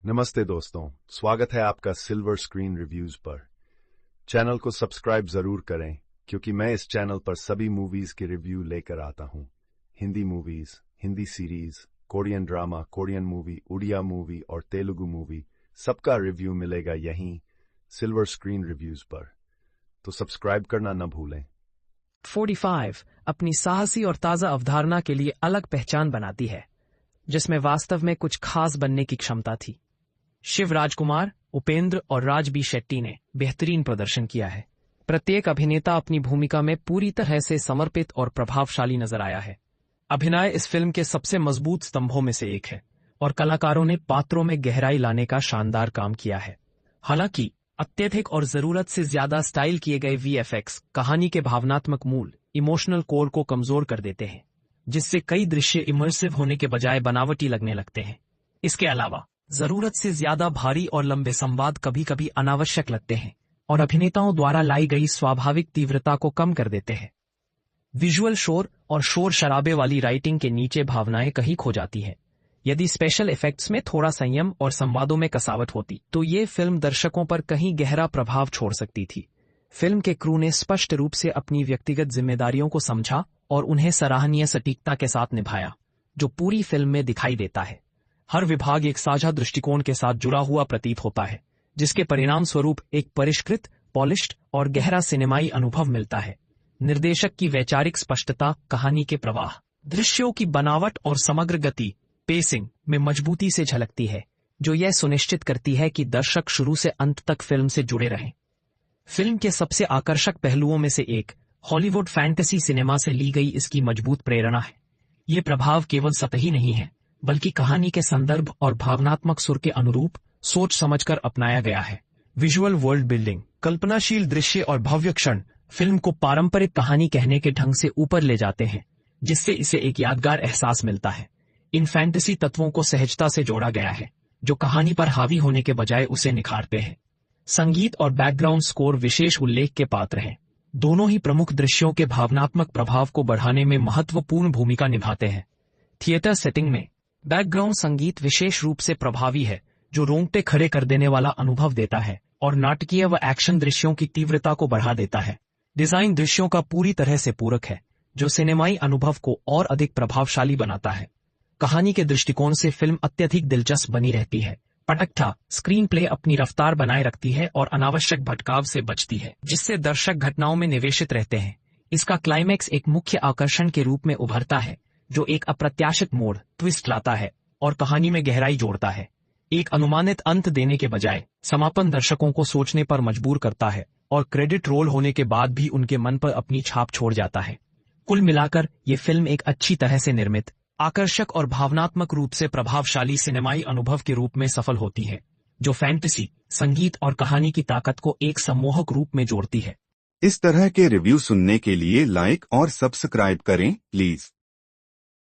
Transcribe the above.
नमस्ते दोस्तों, स्वागत है आपका सिल्वर स्क्रीन रिव्यूज पर। चैनल को सब्सक्राइब जरूर करें क्योंकि मैं इस चैनल पर सभी मूवीज के रिव्यू लेकर आता हूं। Hindi movies, Hindi series, Korean drama, Korean movie, Odia movie और तेलुगु मूवी, सबका रिव्यू मिलेगा यहीं सिल्वर स्क्रीन रिव्यूज पर, तो सब्सक्राइब करना न भूलें। 45 अपनी साहसी और ताजा अवधारणा के लिए अलग पहचान बनाती है, जिसमें वास्तव में कुछ खास बनने की क्षमता थी। शिव राजकुमार, उपेंद्र और राज बी शेट्टी ने बेहतरीन प्रदर्शन किया है। प्रत्येक अभिनेता अपनी भूमिका में पूरी तरह से समर्पित और प्रभावशाली नजर आया है। अभिनय इस फिल्म के सबसे मजबूत स्तंभों में से एक है और कलाकारों ने पात्रों में गहराई लाने का शानदार काम किया है। हालांकि अत्यधिक और जरूरत से ज्यादा स्टाइल किए गए वीएफएक्स कहानी के भावनात्मक मूल इमोशनल कोर को कमजोर कर देते हैं, जिससे कई दृश्य इमर्सिव होने के बजाय बनावटी लगने लगते हैं। इसके अलावा जरूरत से ज्यादा भारी और लंबे संवाद कभी कभी अनावश्यक लगते हैं और अभिनेताओं द्वारा लाई गई स्वाभाविक तीव्रता को कम कर देते हैं। विजुअल शोर और शोर शराबे वाली राइटिंग के नीचे भावनाएं कहीं खो जाती है। यदि स्पेशल इफेक्ट्स में थोड़ा संयम और संवादों में कसावट होती तो ये फिल्म दर्शकों पर कहीं गहरा प्रभाव छोड़ सकती थी। फिल्म के क्रू ने स्पष्ट रूप से अपनी व्यक्तिगत जिम्मेदारियों को समझा और उन्हें सराहनीय सटीकता के साथ निभाया, जो पूरी फिल्म में दिखाई देता है। हर विभाग एक साझा दृष्टिकोण के साथ जुड़ा हुआ प्रतीत होता है, जिसके परिणाम स्वरूप एक परिष्कृत, पॉलिश्ड और गहरा सिनेमाई अनुभव मिलता है। निर्देशक की वैचारिक स्पष्टता, कहानी के प्रवाह, दृश्यों की बनावट और समग्र गति पेसिंग में मजबूती से झलकती है, जो यह सुनिश्चित करती है कि दर्शक शुरू से अंत तक फिल्म से जुड़े रहें। फिल्म के सबसे आकर्षक पहलुओं में से एक हॉलीवुड फैंटेसी सिनेमा से ली गई इसकी मजबूत प्रेरणा है। ये प्रभाव केवल सतही नहीं है, बल्कि कहानी के संदर्भ और भावनात्मक सुर के अनुरूप सोच समझकर अपनाया गया है। विजुअल वर्ल्ड बिल्डिंग, कल्पनाशील दृश्य और भव्य क्षण फिल्म को पारंपरिक कहानी कहने के ढंग से ऊपर ले जाते हैं, जिससे इसे एक यादगार एहसास मिलता है। इन फैंटेसी तत्वों को सहजता से जोड़ा गया है, जो कहानी पर हावी होने के बजाय उसे निखारते हैं। संगीत और बैकग्राउंड स्कोर विशेष उल्लेख के पात्र हैं। दोनों ही प्रमुख दृश्यों के भावनात्मक प्रभाव को बढ़ाने में महत्वपूर्ण भूमिका निभाते हैं। थिएटर सेटिंग में बैकग्राउंड संगीत विशेष रूप से प्रभावी है, जो रोंगटे खड़े कर देने वाला अनुभव देता है और नाटकीय व एक्शन दृश्यों की तीव्रता को बढ़ा देता है। डिजाइन दृश्यों का पूरी तरह से पूरक है, जो सिनेमाई अनुभव को और अधिक प्रभावशाली बनाता है। कहानी के दृष्टिकोण से फिल्म अत्यधिक दिलचस्प बनी रहती है। पटकथा स्क्रीन प्ले अपनी रफ्तार बनाए रखती है और अनावश्यक भटकाव से बचती है, जिससे दर्शक घटनाओं में निवेशित रहते हैं। इसका क्लाइमैक्स एक मुख्य आकर्षण के रूप में उभरता है, जो एक अप्रत्याशित मोड़ ट्विस्ट लाता है और कहानी में गहराई जोड़ता है। एक अनुमानित अंत देने के बजाय समापन दर्शकों को सोचने पर मजबूर करता है और क्रेडिट रोल होने के बाद भी उनके मन पर अपनी छाप छोड़ जाता है। कुल मिलाकर ये फिल्म एक अच्छी तरह से निर्मित, आकर्षक और भावनात्मक रूप से प्रभावशाली सिनेमाई अनुभव के रूप में सफल होती है, जो फैंटेसी, संगीत और कहानी की ताकत को एक सम्मोहक रूप में जोड़ती है। इस तरह के रिव्यू सुनने के लिए लाइक और सब्सक्राइब करें प्लीज।